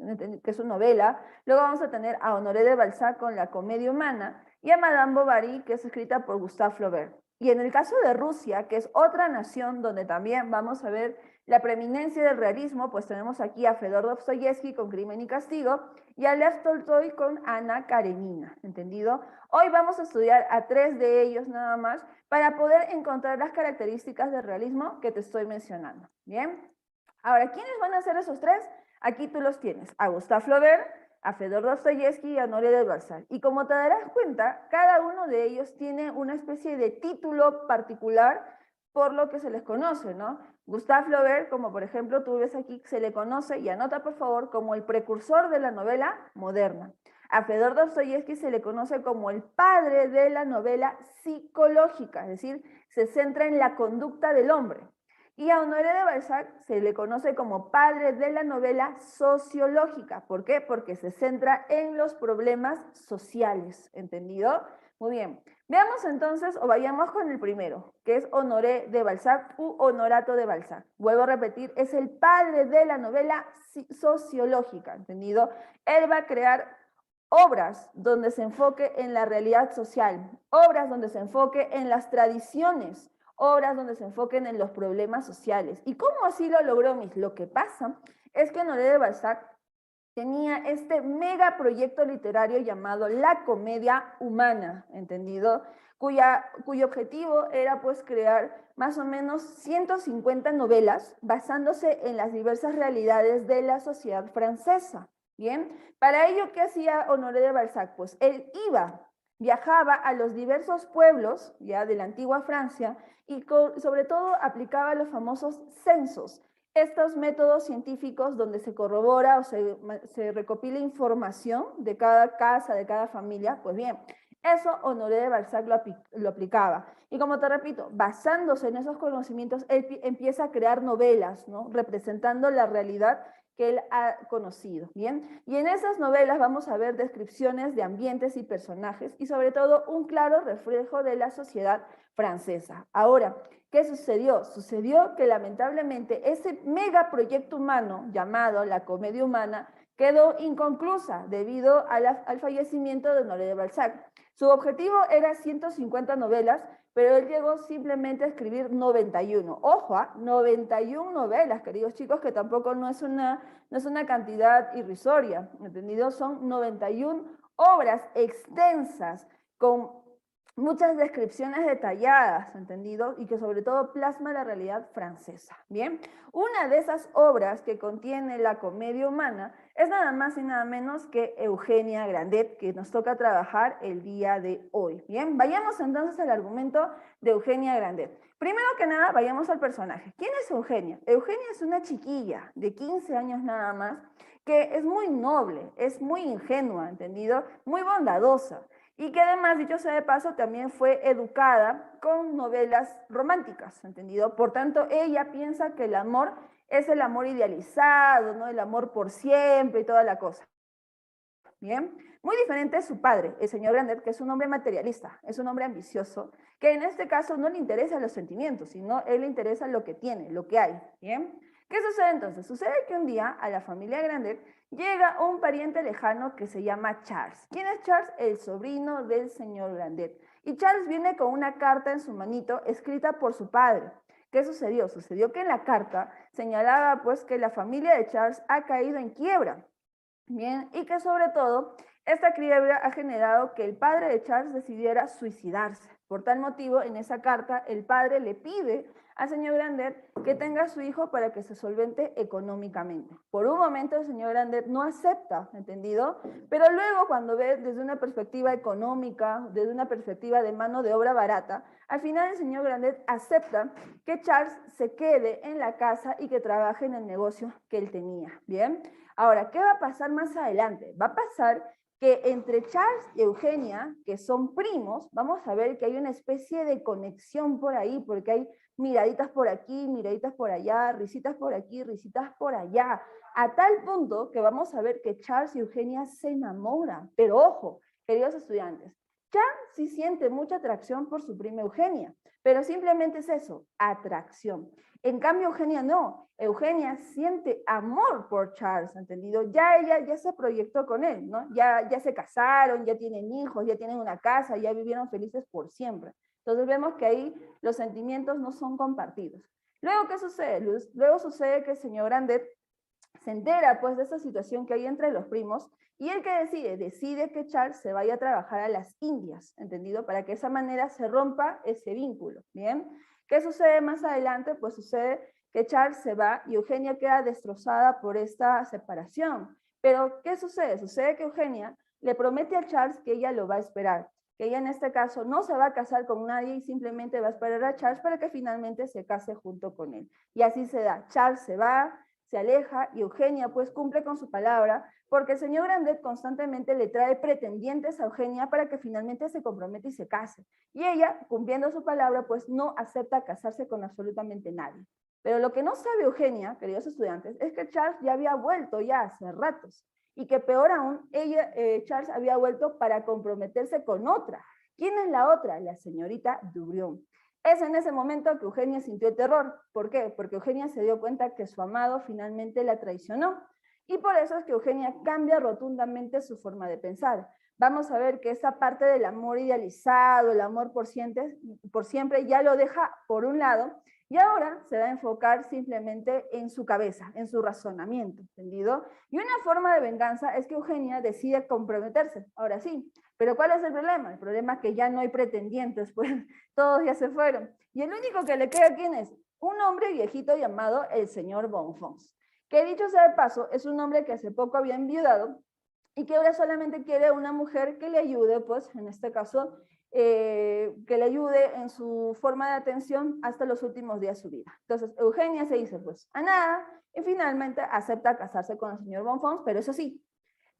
que es su novela. Luego vamos a tener a Honoré de Balzac con La Comedia Humana y a Madame Bovary, que es escrita por Gustave Flaubert. Y en el caso de Rusia, que es otra nación donde también vamos a ver la preeminencia del realismo, pues tenemos aquí a Fedor Dostoyevsky con Crimen y Castigo y a Lev Tolstoy con Ana Karenina, ¿entendido? Hoy vamos a estudiar a 3 de ellos nada más para poder encontrar las características del realismo que te estoy mencionando, ¿bien? Ahora, ¿quiénes van a ser esos 3? Aquí tú los tienes, a Gustave Flaubert, a Fedor Dostoyevsky y a Honoré de Balzac. Y como te darás cuenta, cada uno de ellos tiene una especie de título particular por lo que se les conoce, ¿no? Gustave Flaubert, como por ejemplo tú ves aquí, se le conoce, y anota por favor, como el precursor de la novela moderna. A Fedor Dostoyevsky se le conoce como el padre de la novela psicológica, es decir, se centra en la conducta del hombre. Y a Honoré de Balzac se le conoce como padre de la novela sociológica. ¿Por qué? Porque se centra en los problemas sociales, ¿entendido? Muy bien. Veamos entonces, o vayamos con el primero, que es Honoré de Balzac u Honorato de Balzac. Vuelvo a repetir, es el padre de la novela sociológica, ¿entendido? Él va a crear obras donde se enfoque en la realidad social, obras donde se enfoque en las tradiciones, obras donde se enfoquen en los problemas sociales. ¿Y cómo así lo logró Miss? Lo que pasa es que Honoré de Balzac tenía este mega proyecto literario llamado La Comedia Humana, ¿entendido? Cuyo objetivo era pues crear más o menos 150 novelas basándose en las diversas realidades de la sociedad francesa, ¿bien? Para ello, ¿qué hacía Honoré de Balzac? Pues él viajaba a los diversos pueblos ya de la antigua Francia y sobre todo aplicaba los famosos censos, estos métodos científicos donde se corrobora o se recopila información de cada casa, de cada familia. Pues bien, eso Honoré de Balzac lo aplicaba. Y como te repito, basándose en esos conocimientos, él empieza a crear novelas, ¿no? Representando la realidad que él ha conocido, ¿bien? Y en esas novelas vamos a ver descripciones de ambientes y personajes y sobre todo un claro reflejo de la sociedad francesa. Ahora, ¿qué sucedió? Sucedió que lamentablemente ese megaproyecto humano llamado La Comedia Humana quedó inconclusa debido al fallecimiento de Honoré de Balzac. Su objetivo era 150 novelas, pero él llegó simplemente a escribir 91. Ojo, 91 novelas, queridos chicos, que tampoco no es una cantidad irrisoria, ¿entendido? Son 91 obras extensas con muchas descripciones detalladas, ¿entendido? Y que sobre todo plasma la realidad francesa, ¿bien? Una de esas obras que contiene La Comedia Humana es nada más y nada menos que Eugenia Grandet, que nos toca trabajar el día de hoy, ¿bien? Vayamos entonces al argumento de Eugenia Grandet. Primero que nada, vayamos al personaje. ¿Quién es Eugenia? Eugenia es una chiquilla de 15 años nada más, que es muy noble, es muy ingenua, ¿entendido? Muy bondadosa. Y que además, dicho sea de paso, también fue educada con novelas románticas, ¿entendido? Por tanto, ella piensa que el amor es el amor idealizado, ¿no? El amor por siempre y toda la cosa. ¿bien? Muy diferente es su padre, el señor Grandet, que es un hombre materialista, es un hombre ambicioso, que en este caso no le interesan los sentimientos, sino él le interesa lo que tiene, lo que hay, ¿bien? ¿Qué sucede entonces? Sucede que un día a la familia Grandet llega un pariente lejano que se llama Charles. ¿Quién es Charles? El sobrino del señor Grandet. Y Charles viene con una carta en su manito escrita por su padre. ¿Qué sucedió? Sucedió que en la carta señalaba pues que la familia de Charles ha caído en quiebra. Bien, y que sobre todo esta quiebra ha generado que el padre de Charles decidiera suicidarse. Por tal motivo, en esa carta, el padre le pide al señor Grandet que tenga a su hijo para que se solvente económicamente. Por un momento el señor Grandet no acepta, ¿entendido? Pero luego cuando ve desde una perspectiva económica, desde una perspectiva de mano de obra barata, al final el señor Grandet acepta que Charles se quede en la casa y que trabaje en el negocio que él tenía, ¿bien? Ahora, ¿qué va a pasar más adelante? Va a pasar que entre Charles y Eugenia, que son primos, vamos a ver que hay una especie de conexión por ahí, porque hay miraditas por aquí, miraditas por allá, risitas por aquí, risitas por allá, a tal punto que vamos a ver que Charles y Eugenia se enamoran. Pero ojo, queridos estudiantes, Charles sí siente mucha atracción por su prima Eugenia, pero simplemente es eso, atracción. En cambio, Eugenia no. Eugenia siente amor por Charles, ¿entendido? Ya ella ya se proyectó con él, ¿no? Ya se casaron, ya tienen hijos, ya tienen una casa, ya vivieron felices por siempre. Entonces vemos que ahí los sentimientos no son compartidos. Luego, ¿qué sucede, Luz? Luego sucede que el señor Grandet se entera pues de esta situación que hay entre los primos y él que decide que Charles se vaya a trabajar a las Indias, ¿entendido? Para que de esa manera se rompa ese vínculo, ¿bien? ¿Qué sucede más adelante? Pues sucede que Charles se va y Eugenia queda destrozada por esta separación. Pero, ¿qué sucede? Sucede que Eugenia le promete a Charles que ella lo va a esperar, que ella en este caso no se va a casar con nadie y simplemente va a esperar a Charles para que finalmente se case junto con él. Y así se da. Charles se va, se aleja y Eugenia pues cumple con su palabra porque el señor Grandet constantemente le trae pretendientes a Eugenia para que finalmente se comprometa y se case. Y ella, cumpliendo su palabra, pues no acepta casarse con absolutamente nadie. Pero lo que no sabe Eugenia, queridos estudiantes, es que Charles ya había vuelto ya hace ratos. Y que peor aún, Charles había vuelto para comprometerse con otra. ¿Quién es la otra? La señorita Dubrión. Es en ese momento que Eugenia sintió terror. ¿Por qué? Porque Eugenia se dio cuenta que su amado finalmente la traicionó. Y por eso es que Eugenia cambia rotundamente su forma de pensar. Vamos a ver que esa parte del amor idealizado, el amor por siempre ya lo deja por un lado y ahora se va a enfocar simplemente en su cabeza, en su razonamiento, ¿entendido? Y una forma de venganza es que Eugenia decide comprometerse, ahora sí. Pero ¿cuál es el problema? El problema es que ya no hay pretendientes, pues todos ya se fueron. Y el único que le queda, ¿quién es? Un hombre viejito llamado el señor Bonfons, que dicho sea de paso, es un hombre que hace poco había enviudado y que ahora solamente quiere una mujer que le ayude, pues en este caso, que le ayude en su forma de atención hasta los últimos días de su vida. Entonces Eugenia se dice pues a nada y finalmente acepta casarse con el señor Bonfons, pero eso sí,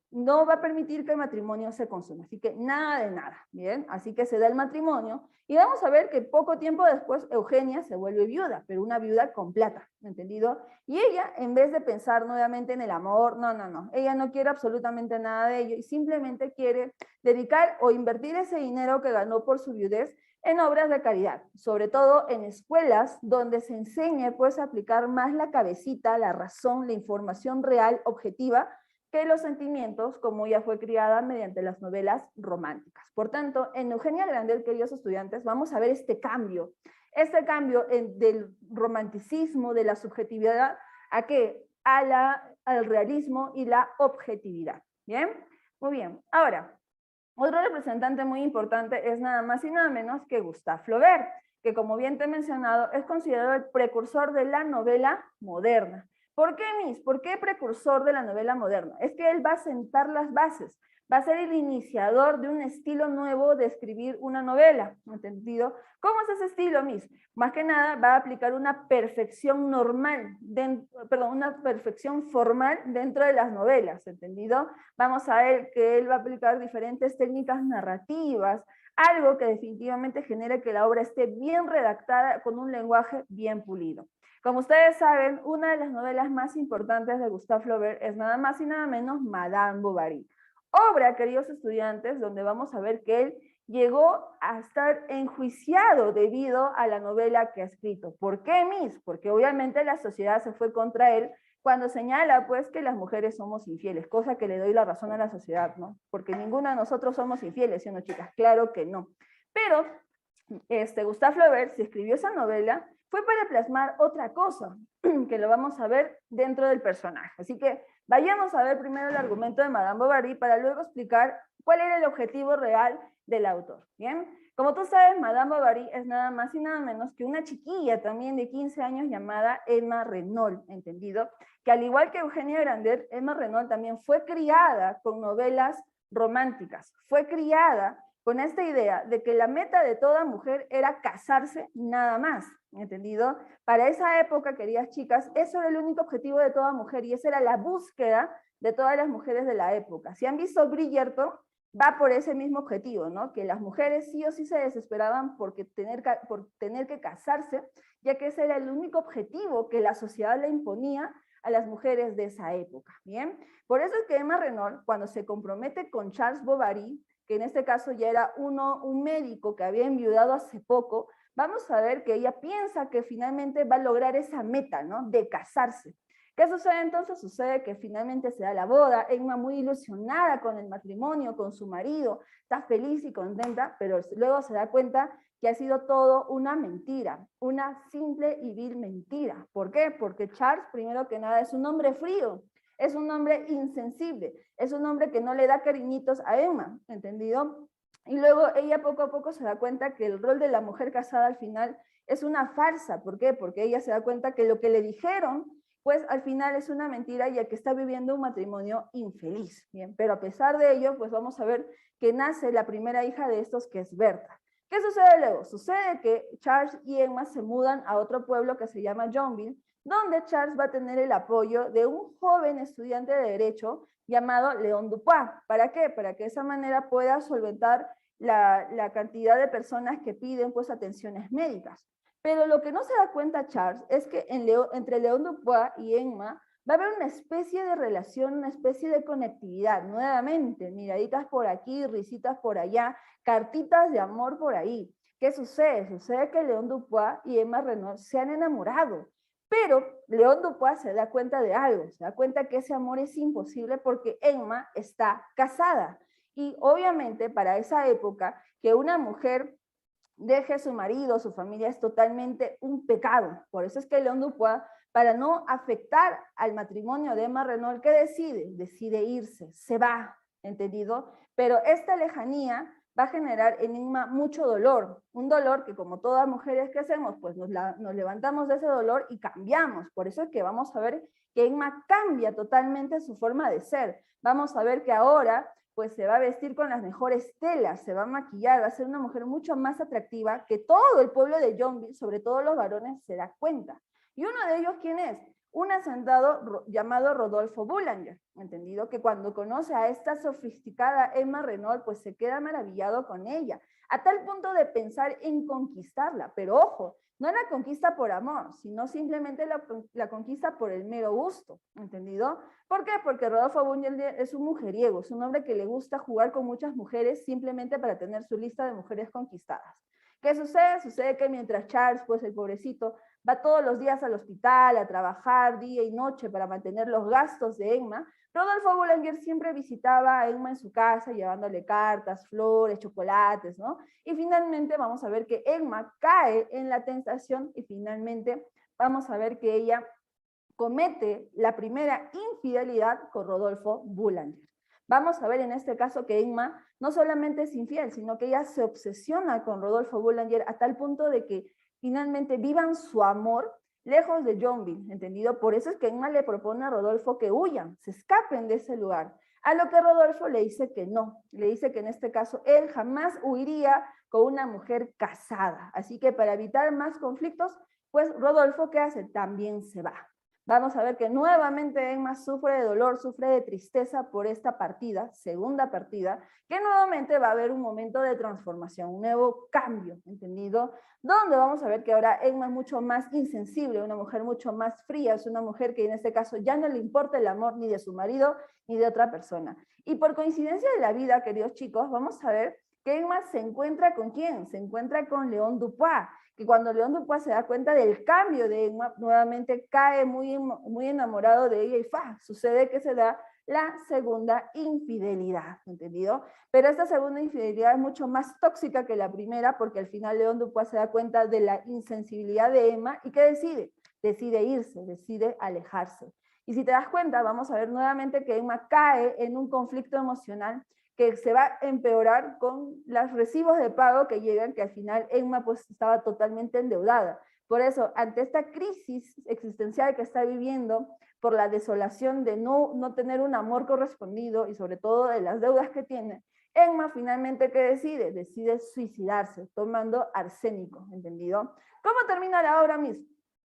no va a permitir que el matrimonio se consuma, así que nada de nada, ¿bien? Así que se da el matrimonio y vamos a ver que poco tiempo después Eugenia se vuelve viuda, pero una viuda con plata, ¿entendido? Y ella, en vez de pensar nuevamente en el amor, no, ella no quiere absolutamente nada de ello y simplemente quiere dedicar o invertir ese dinero que ganó por su viudez en obras de caridad, sobre todo en escuelas donde se enseñe pues a aplicar más la cabecita, la razón, la información real, objetiva, que los sentimientos, como ella fue criada mediante las novelas románticas. Por tanto, en Eugenia Grandet, queridos estudiantes, vamos a ver este cambio del romanticismo, de la subjetividad, ¿a qué? Al realismo y la objetividad. ¿Bien? Muy bien. Ahora, otro representante muy importante es nada más y nada menos que Gustave Flaubert, que como bien te he mencionado, es considerado el precursor de la novela moderna. ¿Por qué, Miss? ¿Por qué precursor de la novela moderna? Es que él va a sentar las bases, va a ser el iniciador de un estilo nuevo de escribir una novela, ¿entendido? ¿Cómo es ese estilo, Miss? Más que nada va a aplicar una perfección una perfección formal dentro de las novelas, ¿entendido? Vamos a ver que él va a aplicar diferentes técnicas narrativas, algo que definitivamente genere que la obra esté bien redactada con un lenguaje bien pulido. Como ustedes saben, una de las novelas más importantes de Gustave Flaubert es nada más y nada menos Madame Bovary. Obra, queridos estudiantes, donde vamos a ver que él llegó a estar enjuiciado debido a la novela que ha escrito. ¿Por qué, Miss? Porque obviamente la sociedad se fue contra él cuando señala pues que las mujeres somos infieles, cosa que le doy la razón a la sociedad, ¿no? Porque ninguno de nosotros somos infieles, ¿sí o no, chicas? Claro que no. Pero Gustave Flaubert, si escribió esa novela, fue para plasmar otra cosa, que lo vamos a ver dentro del personaje. Así que vayamos a ver primero el argumento de Madame Bovary para luego explicar cuál era el objetivo real del autor. ¿Bien? Como tú sabes, Madame Bovary es nada más y nada menos que una chiquilla también de 15 años llamada Emma Renault, ¿entendido? Que al igual que Eugenia Grandet, Emma Renault también fue criada con novelas románticas, fue criada con esta idea de que la meta de toda mujer era casarse nada más, ¿entendido? Para esa época, queridas chicas, eso era el único objetivo de toda mujer y esa era la búsqueda de todas las mujeres de la época. Si han visto Bridgerton, va por ese mismo objetivo, ¿no? Que las mujeres sí o sí se desesperaban por tener que casarse, ya que ese era el único objetivo que la sociedad le imponía a las mujeres de esa época, ¿bien? Por eso es que Emma Renault, cuando se compromete con Charles Bovary, que en este caso ya era un médico que había enviudado hace poco, vamos a ver que ella piensa que finalmente va a lograr esa meta, ¿no? De casarse. ¿Qué sucede entonces? Sucede que finalmente se da la boda, Emma muy ilusionada con el matrimonio, con su marido, está feliz y contenta, pero luego se da cuenta que ha sido todo una mentira, una simple y vil mentira. ¿Por qué? Porque Charles, primero que nada, es un hombre frío, es un hombre insensible, es un hombre que no le da cariñitos a Emma, ¿entendido? Y luego ella poco a poco se da cuenta que el rol de la mujer casada al final es una farsa. ¿Por qué? Porque ella se da cuenta que lo que le dijeron, pues al final es una mentira, ya que está viviendo un matrimonio infeliz. Bien, pero a pesar de ello, pues vamos a ver que nace la primera hija de estos, que es Berta. ¿Qué sucede luego? Sucede que Charles y Emma se mudan a otro pueblo que se llama Yonville, donde Charles va a tener el apoyo de un joven estudiante de Derecho llamado León Dupuis. ¿Para qué? Para que de esa manera pueda solventar la cantidad de personas que piden pues atenciones médicas. Pero lo que no se da cuenta Charles es que entre León Dupuis y Emma va a haber una especie de relación, una especie de conectividad, nuevamente, miraditas por aquí, risitas por allá, cartitas de amor por ahí. ¿Qué sucede? Sucede que León Dupuis y Emma Renault se han enamorado, pero León Dupuis se da cuenta de algo, se da cuenta que ese amor es imposible porque Emma está casada. Y obviamente para esa época, que una mujer deje a su marido, su familia, es totalmente un pecado. Por eso es que León Dupuis, para no afectar al matrimonio de Emma Renault, ¿qué decide? Decide irse, se va, ¿entendido? Pero esta lejanía va a generar en Emma mucho dolor, un dolor que como todas mujeres que hacemos, pues nos levantamos de ese dolor y cambiamos. Por eso es que vamos a ver que Emma cambia totalmente su forma de ser. Vamos a ver que ahora pues se va a vestir con las mejores telas, se va a maquillar, va a ser una mujer mucho más atractiva, que todo el pueblo de Yonville, sobre todo los varones, se da cuenta. Y uno de ellos, ¿quién es? Un hacendado llamado Rodolfo Boulanger, ¿entendido? Que cuando conoce a esta sofisticada Emma Renault, pues se queda maravillado con ella, a tal punto de pensar en conquistarla. Pero ojo, no la conquista por amor, sino simplemente la conquista por el mero gusto, ¿entendido? ¿Por qué? Porque Rodolfo Boulanger es un mujeriego, es un hombre que le gusta jugar con muchas mujeres simplemente para tener su lista de mujeres conquistadas. ¿Qué sucede? Sucede que mientras Charles, pues el pobrecito, va todos los días al hospital a trabajar día y noche para mantener los gastos de Emma, Rodolfo Boulanger siempre visitaba a Emma en su casa llevándole cartas, flores, chocolates, ¿no? Y finalmente vamos a ver que Emma cae en la tentación y finalmente vamos a ver que ella comete la primera infidelidad con Rodolfo Boulanger. Vamos a ver en este caso que Emma no solamente es infiel, sino que ella se obsesiona con Rodolfo Boulanger a tal punto de que finalmente vivan su amor lejos de Yonville, ¿entendido? Por eso es que Emma le propone a Rodolfo que huyan, se escapen de ese lugar. A lo que Rodolfo le dice que no, le dice que en este caso él jamás huiría con una mujer casada. Así que para evitar más conflictos, pues Rodolfo, ¿qué hace? También se va. Vamos a ver que nuevamente Enma sufre de dolor, sufre de tristeza por esta partida, segunda partida, que nuevamente va a haber un momento de transformación, un nuevo cambio, ¿entendido? Donde vamos a ver que ahora Enma es mucho más insensible, una mujer mucho más fría, es una mujer que en este caso ya no le importa el amor ni de su marido ni de otra persona. Y por coincidencia de la vida, queridos chicos, vamos a ver que Enma se encuentra ¿con quién? Se encuentra con León Dupuis, que cuando León Dupuis se da cuenta del cambio de Enma, nuevamente cae muy enamorado de ella y ¡fa! Sucede que se da la segunda infidelidad, ¿entendido? Pero esta segunda infidelidad es mucho más tóxica que la primera, porque al final León Dupuis se da cuenta de la insensibilidad de Emma, y ¿qué decide? Decide irse, decide alejarse. Y si te das cuenta, vamos a ver nuevamente que Emma cae en un conflicto emocional que se va a empeorar con los recibos de pago que llegan, que al final Emma pues estaba totalmente endeudada. Por eso, ante esta crisis existencial que está viviendo, por la desolación de no tener un amor correspondido y sobre todo de las deudas que tiene, Emma finalmente ¿qué decide? Decide suicidarse, tomando arsénico, ¿entendido? ¿Cómo termina la obra misma?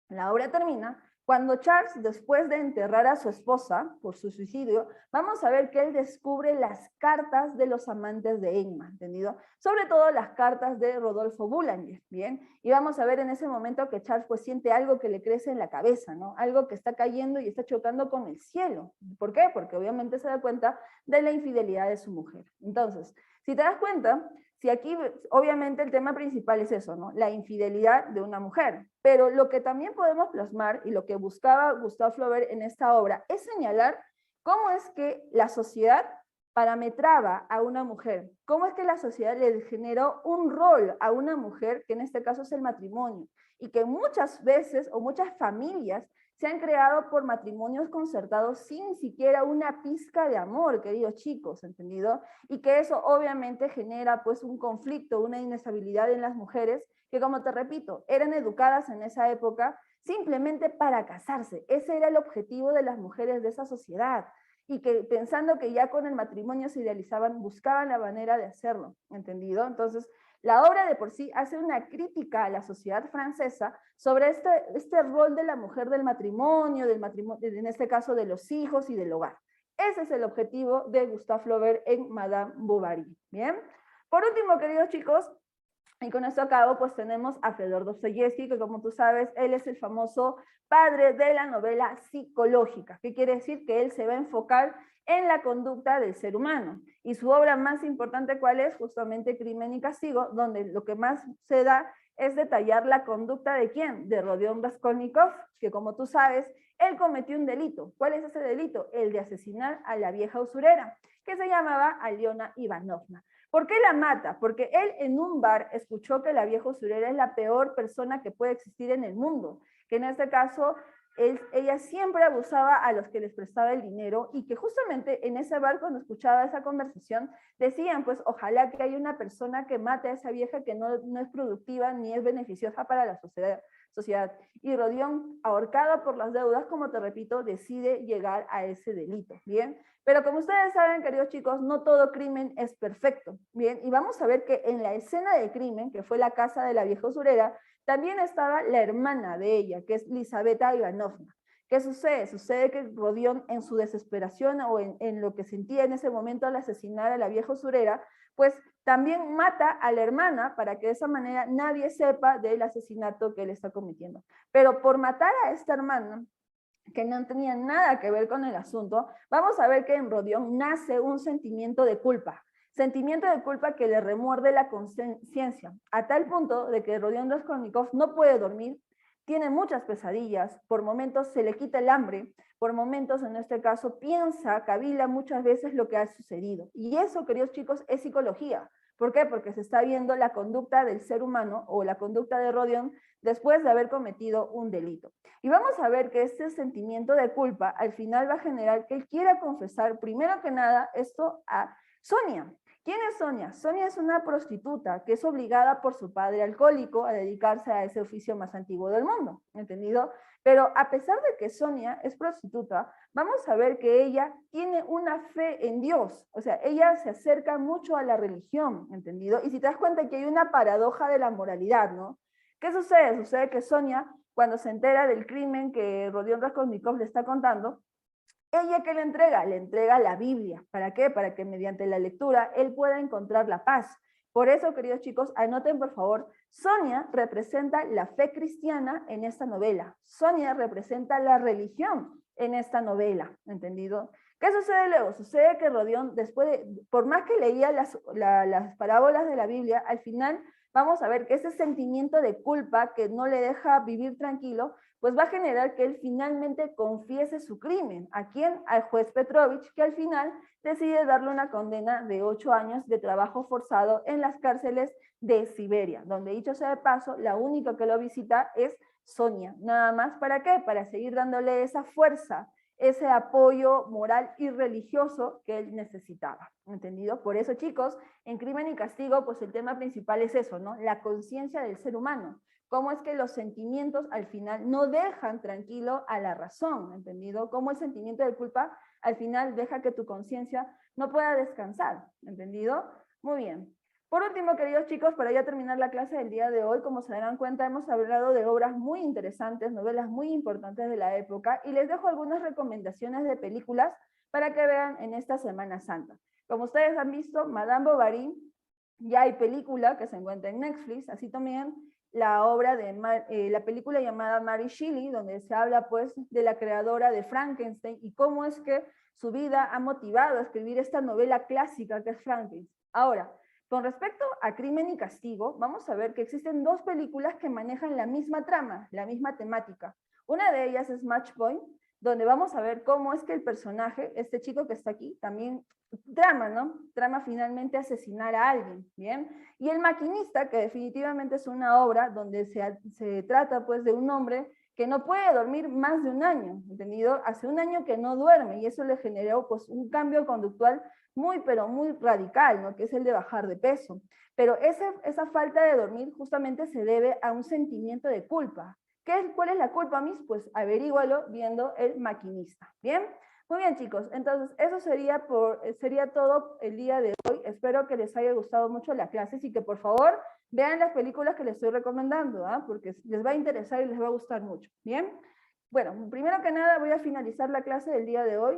La obra termina cuando Charles, después de enterrar a su esposa por su suicidio, vamos a ver que él descubre las cartas de los amantes de Emma, ¿entendido? Sobre todo las cartas de Rodolfo Boulanger, ¿bien? Y vamos a ver en ese momento que Charles pues siente algo que le crece en la cabeza, ¿no? Algo que está cayendo y está chocando con el cielo. ¿Por qué? Porque obviamente se da cuenta de la infidelidad de su mujer. Entonces, si te das cuenta, si aquí, obviamente el tema principal es eso, ¿no? La infidelidad de una mujer. Pero lo que también podemos plasmar y lo que buscaba Gustave Flaubert en esta obra es señalar cómo es que la sociedad parametraba a una mujer, cómo es que la sociedad le generó un rol a una mujer, que en este caso es el matrimonio, y que muchas veces o muchas familias se han creado por matrimonios concertados sin ni siquiera una pizca de amor, queridos chicos, ¿entendido? Y que eso obviamente genera pues un conflicto, una inestabilidad en las mujeres, que como te repito, eran educadas en esa época simplemente para casarse. Ese era el objetivo de las mujeres de esa sociedad. Y que pensando que ya con el matrimonio se idealizaban, buscaban la manera de hacerlo, ¿entendido? Entonces, la obra de por sí hace una crítica a la sociedad francesa sobre este rol de la mujer del matrimonio, en este caso de los hijos y del hogar. Ese es el objetivo de Gustave Flaubert en Madame Bovary, ¿bien? Por último, queridos chicos, y con esto acabo, pues tenemos a Fedor Dostoyevsky, que como tú sabes, él es el famoso padre de la novela psicológica. ¿Qué quiere decir? Que él se va a enfocar en la conducta del ser humano. Y su obra más importante, ¿cuál es? Justamente Crimen y Castigo, donde lo que más se da es detallar la conducta de ¿quién? De Rodion Raskolnikov, que como tú sabes, él cometió un delito. ¿Cuál es ese delito? El de asesinar a la vieja usurera, que se llamaba Aliona Ivanovna. ¿Por qué la mata? Porque él en un bar escuchó que la vieja usurera es la peor persona que puede existir en el mundo, que en este caso ella siempre abusaba a los que les prestaba el dinero, y que justamente en ese bar, cuando escuchaba esa conversación, decían, pues ojalá que haya una persona que mate a esa vieja que no es productiva ni es beneficiosa para la sociedad. Y Rodion, ahorcado por las deudas, como te repito, decide llegar a ese delito, ¿bien? Pero como ustedes saben, queridos chicos, no todo crimen es perfecto, ¿bien? Y vamos a ver que en la escena del crimen, que fue la casa de la vieja usurera, también estaba la hermana de ella, que es Lizaveta Ivanovna. ¿Qué sucede? Sucede que Rodion, en su desesperación o en lo que sentía en ese momento al asesinar a la vieja usurera, pues también mata a la hermana para que de esa manera nadie sepa del asesinato que él está cometiendo. Pero por matar a esta hermana, que no tenía nada que ver con el asunto, vamos a ver que en Rodion nace un sentimiento de culpa que le remuerde la conciencia, a tal punto de que Rodion Raskolnikov no puede dormir, tiene muchas pesadillas, por momentos se le quita el hambre, por momentos en este caso piensa, cavila muchas veces lo que ha sucedido. Y eso, queridos chicos, es psicología. ¿Por qué? Porque se está viendo la conducta del ser humano o la conducta de Rodion después de haber cometido un delito. Y vamos a ver que este sentimiento de culpa al final va a generar que él quiera confesar, primero que nada, esto a Sonia. ¿Quién es Sonia? Sonia es una prostituta que es obligada por su padre alcohólico a dedicarse a ese oficio más antiguo del mundo, ¿entendido? Pero a pesar de que Sonia es prostituta, vamos a ver que ella tiene una fe en Dios, o sea, ella se acerca mucho a la religión, ¿entendido? Y si te das cuenta que hay una paradoja de la moralidad, ¿no? ¿Qué sucede? Sucede que Sonia, cuando se entera del crimen que Rodion Raskolnikov le está contando, ¿ella qué le entrega? Le entrega la Biblia. ¿Para qué? Para que mediante la lectura él pueda encontrar la paz. Por eso, queridos chicos, anoten por favor, Sonia representa la fe cristiana en esta novela. Sonia representa la religión en esta novela, ¿entendido? ¿Qué sucede luego? Sucede que Rodion, después por más que leía las parábolas de la Biblia, al final vamos a ver que ese sentimiento de culpa que no le deja vivir tranquilo, pues va a generar que él finalmente confiese su crimen. ¿A quién? Al juez Petrovich, que al final decide darle una condena de 8 años de trabajo forzado en las cárceles de Siberia, donde, dicho sea de paso, la única que lo visita es Sonia. Nada más, ¿para qué? Para seguir dándole esa fuerza, ese apoyo moral y religioso que él necesitaba, ¿entendido? Por eso, chicos, en Crimen y Castigo, pues el tema principal es eso, ¿no? La conciencia del ser humano. Cómo es que los sentimientos al final no dejan tranquilo a la razón, ¿entendido? Cómo el sentimiento de culpa al final deja que tu conciencia no pueda descansar, ¿entendido? Muy bien. Por último, queridos chicos, para ya terminar la clase del día de hoy, como se darán cuenta, hemos hablado de obras muy interesantes, novelas muy importantes de la época, y les dejo algunas recomendaciones de películas para que vean en esta Semana Santa. Como ustedes han visto, Madame Bovary, ya hay película que se encuentra en Netflix, así también la obra de la película llamada Mary Shelley, donde se habla pues de la creadora de Frankenstein y cómo es que su vida ha motivado a escribir esta novela clásica que es Frankenstein. Ahora, con respecto a Crimen y Castigo, vamos a ver que existen 2 películas que manejan la misma trama, la misma temática. Una de ellas es Match Point, donde vamos a ver cómo es que el personaje, este chico que está aquí, también trama, ¿no? Trama finalmente asesinar a alguien, ¿bien? Y El Maquinista, que definitivamente es una obra donde se trata pues de un hombre que no puede dormir más de un año, ¿entendido? Hace un año que no duerme y eso le generó pues un cambio conductual muy, pero muy radical, ¿no? Que es el de bajar de peso. Pero esa falta de dormir justamente se debe a un sentimiento de culpa. ¿Cuál es la culpa, Miss? Pues averígualo viendo El Maquinista, ¿bien? Muy bien, chicos, entonces eso sería todo el día de hoy. Espero que les haya gustado mucho la clase y que por favor vean las películas que les estoy recomendando, ¿ah? Porque les va a interesar y les va a gustar mucho, ¿bien? Bueno, primero que nada voy a finalizar la clase del día de hoy.